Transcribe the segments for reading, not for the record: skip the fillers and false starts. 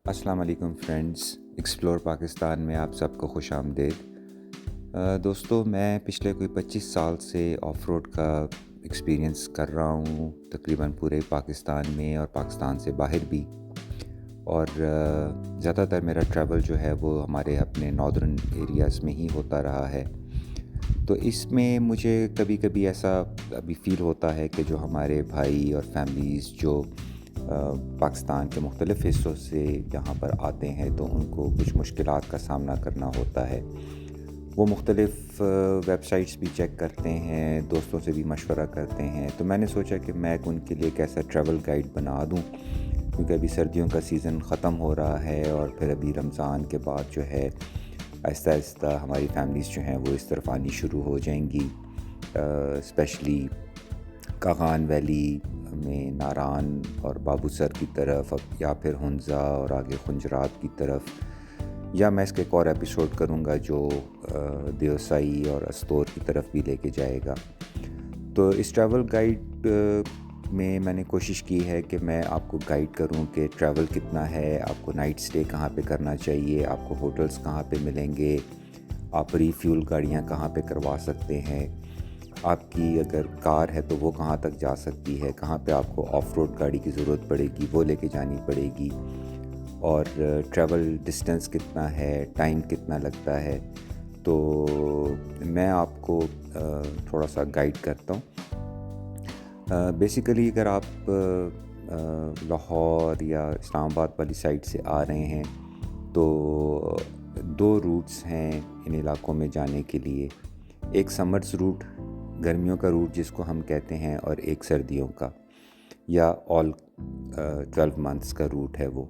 السلام علیکم friends, explore Pakistan میں آپ سب کو خوش آمدید۔ دوستو، میں پچھلے کوئی 25 سال سے آف روڈ کا ایکسپیرینس کر رہا ہوں، تقریباً پورے پاکستان میں اور پاکستان سے باہر بھی، اور زیادہ تر میرا ٹریول جو ہے وہ ہمارے اپنے ناردرن ایریاز میں ہی ہوتا رہا ہے۔ تو اس میں مجھے کبھی کبھی ایسا ابھی فیل ہوتا ہے کہ جو ہمارے بھائی اور فیملیز جو پاکستان کے مختلف حصوں سے یہاں پر آتے ہیں تو ان کو کچھ مشکلات کا سامنا کرنا ہوتا ہے۔ وہ مختلف ویب سائٹس بھی چیک کرتے ہیں، دوستوں سے بھی مشورہ کرتے ہیں، تو میں نے سوچا کہ میں ان کے لیے ایک ایسا ٹریول گائیڈ بنا دوں، کیونکہ ابھی سردیوں کا سیزن ختم ہو رہا ہے اور پھر ابھی رمضان کے بعد جو ہے آہستہ آہستہ ہماری فیملیز جو ہیں وہ اس طرف آنی شروع ہو جائیں گی، اسپیشلی کاغان ویلی میں ناران اور بابو سر کی طرف، یا پھر ہنزا اور آگے خنجرات کی طرف، یا میں اس کے ایک اور ایپیسوڈ کروں گا جو دیوسائی اور استور کی طرف بھی لے کے جائے گا۔ تو اس ٹریول گائیڈ میں نے کوشش کی ہے کہ میں آپ کو گائیڈ کروں کہ ٹریول کتنا ہے، آپ کو نائٹ سٹے کہاں پہ کرنا چاہیے، آپ کو ہوٹلز کہاں پہ ملیں گے، آپ ریفیول گاڑیاں کہاں پہ کروا سکتے ہیں، آپ کی اگر کار ہے تو وہ کہاں تک جا سکتی ہے، کہاں پہ آپ کو آف روڈ گاڑی کی ضرورت پڑے گی، وہ لے کے جانی پڑے گی، اور ٹریول ڈسٹینس کتنا ہے، ٹائم کتنا لگتا ہے۔ تو میں آپ کو تھوڑا سا گائیڈ کرتا ہوں۔ بیسیکلی اگر آپ لاہور یا اسلام آباد والی سائڈ سے آ رہے ہیں تو 2 روٹس ہیں ان علاقوں میں جانے کے لیے، ایک سمرز روٹ، گرمیوں کا روٹ جس کو ہم کہتے ہیں، اور ایک سردیوں کا یا آل 12 منتھس کا روٹ ہے وہ۔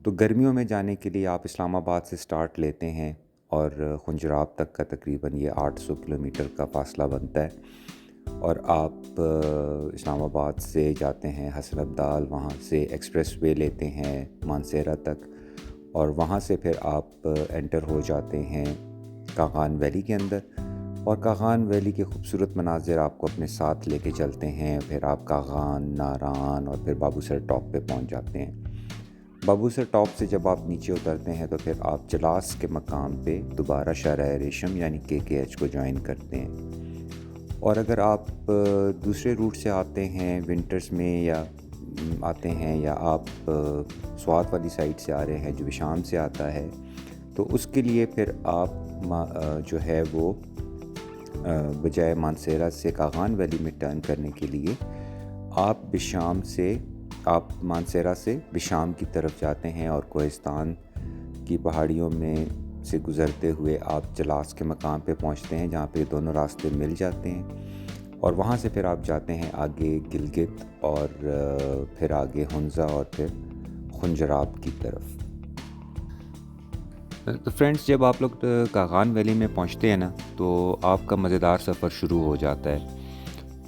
تو گرمیوں میں جانے کے لیے آپ اسلام آباد سے سٹارٹ لیتے ہیں اور خنجراب تک کا تقریباً یہ 800 کلومیٹر کا فاصلہ بنتا ہے، اور آپ اسلام آباد سے جاتے ہیں حسن ابدال، وہاں سے ایکسپریس وے لیتے ہیں مانسیرا تک، اور وہاں سے پھر آپ انٹر ہو جاتے ہیں کاغان ویلی کے اندر، اور کاغان ویلی کے خوبصورت مناظر آپ کو اپنے ساتھ لے کے چلتے ہیں۔ پھر آپ کاغان، ناران اور پھر بابو سر ٹاپ پہ پہنچ جاتے ہیں۔ بابو سر ٹاپ سے جب آپ نیچے اترتے ہیں تو پھر آپ جلاس کے مقام پہ دوبارہ شاہراہ ریشم یعنی KKH کو جوائن کرتے ہیں۔ اور اگر آپ دوسرے روٹ سے آتے ہیں ونٹرز میں، یا آتے ہیں، یا آپ سوات والی سائڈ سے آ رہے ہیں جو وشام سے آتا ہے، تو اس کے لیے پھر آپ جو ہے وہ بجائے مانسیرا سے کاغان ویلی میں ٹرن کرنے کے لیے آپ مانسیرا سے بشام کی طرف جاتے ہیں، اور کوہستان کی پہاڑیوں میں سے گزرتے ہوئے آپ جلاس کے مقام پہ پہنچتے ہیں، جہاں پہ دونوں راستے مل جاتے ہیں، اور وہاں سے پھر آپ جاتے ہیں آگے گلگت، اور پھر آگے ہنزا اور پھر خنجراب کی طرف۔ تو فرینڈز، جب آپ لوگ کاغان ویلی میں پہنچتے ہیں نا تو آپ کا مزیدار سفر شروع ہو جاتا ہے،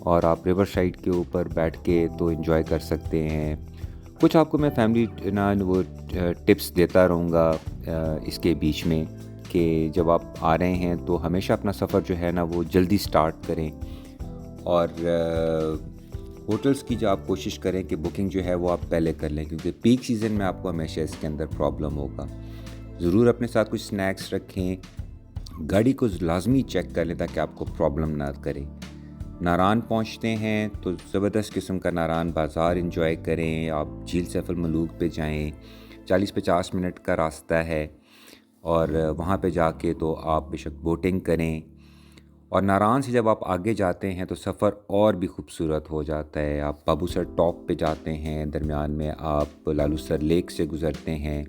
اور آپ ریور سائڈ کے اوپر بیٹھ کے تو انجوائے کر سکتے ہیں۔ کچھ آپ کو میں فیملی وہ ٹپس دیتا رہوں گا اس کے بیچ میں، کہ جب آپ آ رہے ہیں تو ہمیشہ اپنا سفر جو ہے نا وہ جلدی سٹارٹ کریں، اور ہوٹلز کی جو آپ کوشش کریں کہ بکنگ جو ہے وہ آپ پہلے کر لیں، کیونکہ پیک سیزن میں آپ کو ہمیشہ اس کے اندر پرابلم ہوگا۔ ضرور اپنے ساتھ کچھ سنیکس رکھیں، گاڑی کو لازمی چیک کر لیں تاکہ آپ کو پرابلم نہ کرے۔ ناران پہنچتے ہیں تو زبردست قسم کا ناران بازار انجوائے کریں، آپ جھیل سیف الملوک پہ جائیں، 40-50 منٹ کا راستہ ہے، اور وہاں پہ جا کے تو آپ بے شک بوٹنگ کریں، اور ناران سے جب آپ آگے جاتے ہیں تو سفر اور بھی خوبصورت ہو جاتا ہے۔ آپ بابو سر ٹاپ پہ جاتے ہیں، درمیان میں آپ لالو سر لیک سے گزرتے ہیں،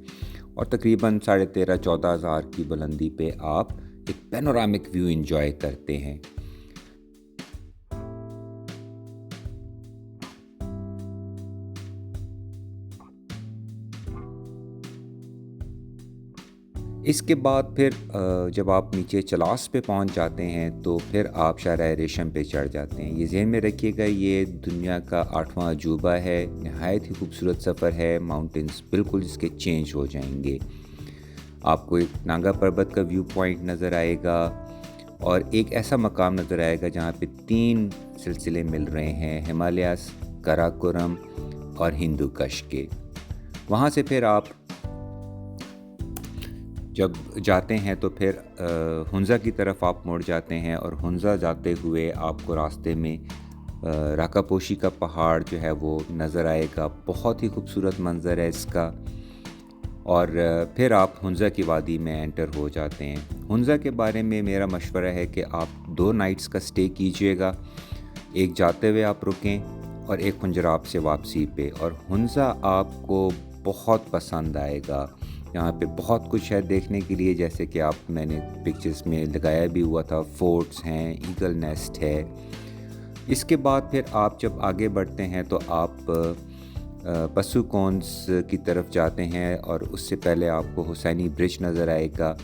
اور تقریباً 13,500-14 ہزار کی بلندی پہ آپ ایک پینورامک ویو انجوائے کرتے ہیں۔ اس کے بعد پھر جب آپ نیچے چلاس پہ پہنچ جاتے ہیں تو پھر آپ شاہراہ ریشم پہ چڑھ جاتے ہیں۔ یہ ذہن میں رکھیے گا، یہ دنیا کا 8واں عجوبہ ہے، نہایت ہی خوبصورت سفر ہے، ماؤنٹینز بالکل اس کے چینج ہو جائیں گے۔ آپ کو ایک ناگا پربت کا ویو پوائنٹ نظر آئے گا، اور ایک ایسا مقام نظر آئے گا جہاں پہ 3 سلسلے مل رہے ہیں، ہمالیاز، کراکورم اور ہندو کش کے۔ وہاں سے پھر آپ جب جاتے ہیں تو پھر ہنزا کی طرف آپ مڑ جاتے ہیں، اور ہنزا جاتے ہوئے آپ کو راستے میں راکا پوشی کا پہاڑ جو ہے وہ نظر آئے گا. بہت ہی خوبصورت منظر ہے اس کا. اور پھر آپ ہنزا کی وادی میں انٹر ہو جاتے ہیں. ہنزا کے بارے میں میرا مشورہ ہے کہ آپ 2 نائٹس کا سٹے کیجئے گا. ایک جاتے ہوئے آپ رکیں اور ایک خنجراب سے واپسی پہ. اور ہنزا آپ کو بہت پسند آئے گا. یہاں پہ بہت کچھ ہے دیکھنے کے لیے، جیسے کہ میں نے پکچرز میں لگایا بھی ہوا تھا. فورٹس ہیں، ایگل نیسٹ ہے. اس کے بعد پھر آپ جب آگے بڑھتے ہیں تو آپ پسو کونس کی طرف جاتے ہیں، اور اس سے پہلے آپ کو حسینی برج نظر آئے گا.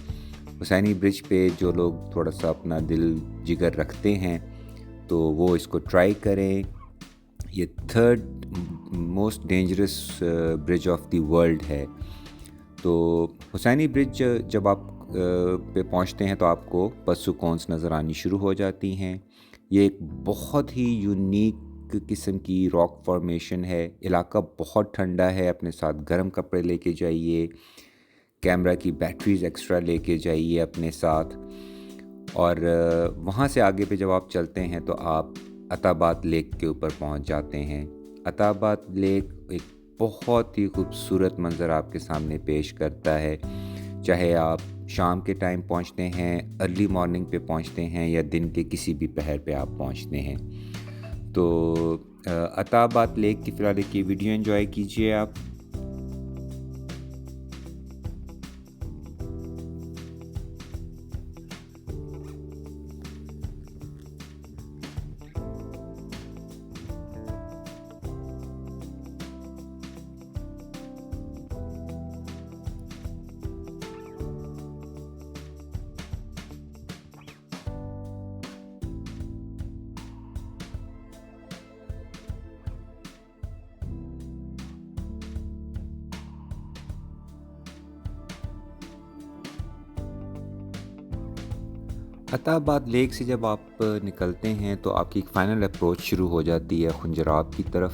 حسینی برج پہ جو لوگ تھوڑا سا اپنا دل جگر رکھتے ہیں تو وہ اس کو ٹرائی کریں. یہ 3rd most dangerous bridge of the world ہے. تو حسینی برج جب آپ پہ پہنچتے ہیں تو آپ کو پسو کونس نظر آنی شروع ہو جاتی ہیں. یہ ایک بہت ہی یونیک قسم کی راک فارمیشن ہے. علاقہ بہت ٹھنڈا ہے. اپنے ساتھ گرم کپڑے لے کے جائیے. کیمرہ کی بیٹریز ایکسٹرا لے کے جائیے اپنے ساتھ. اور وہاں سے آگے پہ جب آپ چلتے ہیں تو آپ عطا آباد لیک کے اوپر پہنچ جاتے ہیں. عطا آباد لیک ایک بہت ہی خوبصورت منظر آپ کے سامنے پیش کرتا ہے. چاہے آپ شام کے ٹائم پہنچتے ہیں، ارلی مارننگ پہ پہنچتے ہیں، یا دن کے کسی بھی پہر پہ آپ پہنچتے ہیں. تو عطا آباد لیک کی فی الحال ایک ویڈیو انجوائے کیجئے آپ. عطا آباد لیک سے جب آپ نکلتے ہیں تو آپ کی ایک فائنل اپروچ شروع ہو جاتی ہے خنجراب کی طرف.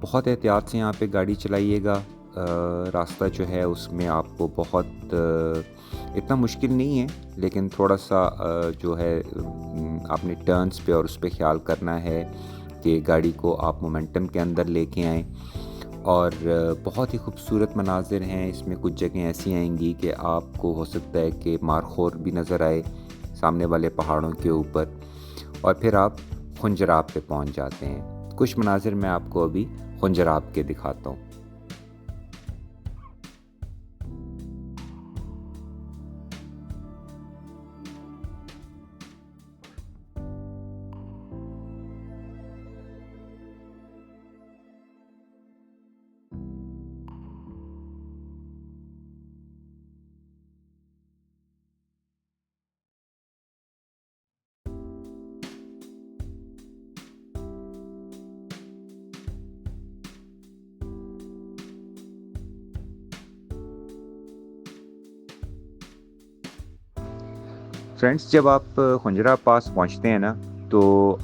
بہت احتیاط سے یہاں پہ گاڑی چلائیے گا. راستہ جو ہے اس میں آپ کو بہت اتنا مشکل نہیں ہے، لیکن تھوڑا سا جو ہے آپ نے ٹرنس پہ اور اس پہ خیال کرنا ہے کہ گاڑی کو آپ مومنٹم کے اندر لے کے آئیں. اور بہت ہی خوبصورت مناظر ہیں. اس میں کچھ جگہیں ایسی آئیں گی کہ آپ کو ہو سکتا ہے کہ مارخور بھی نظر آئے سامنے والے پہاڑوں کے اوپر. اور پھر آپ خنجراب پہ پہنچ جاتے ہیں. کچھ مناظر میں آپ کو ابھی خنجراب کے دکھاتا ہوں. فرینڈس، جب آپ خنجراب پاس پہنچتے ہیں نا تو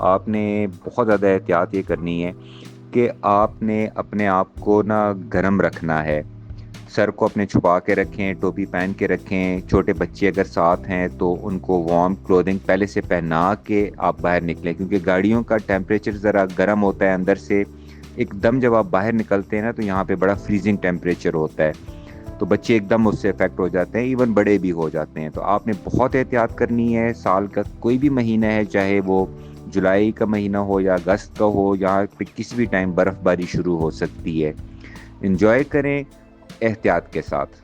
آپ نے بہت زیادہ احتیاط یہ کرنی ہے کہ آپ نے اپنے آپ کو نا گرم رکھنا ہے. سر کو اپنے چھپا کے رکھیں، ٹوپی پہن کے رکھیں. چھوٹے بچے اگر ساتھ ہیں تو ان کو وارم کلودنگ پہلے سے پہنا کے آپ باہر نکلیں، کیونکہ گاڑیوں کا ٹیمپریچر ذرا گرم ہوتا ہے اندر سے. ایک دم جب آپ باہر نکلتے ہیں نا تو یہاں پہ بڑا فریزنگ ٹیمپریچر ہوتا ہے، تو بچے ایک دم اس سے افیکٹ ہو جاتے ہیں، ایون بڑے بھی ہو جاتے ہیں. تو آپ نے بہت احتیاط کرنی ہے. سال کا کوئی بھی مہینہ ہے، چاہے وہ جولائی کا مہینہ ہو یا اگست کا ہو، یہاں پہ کسی بھی ٹائم برف باری شروع ہو سکتی ہے. انجوائے کریں احتیاط کے ساتھ.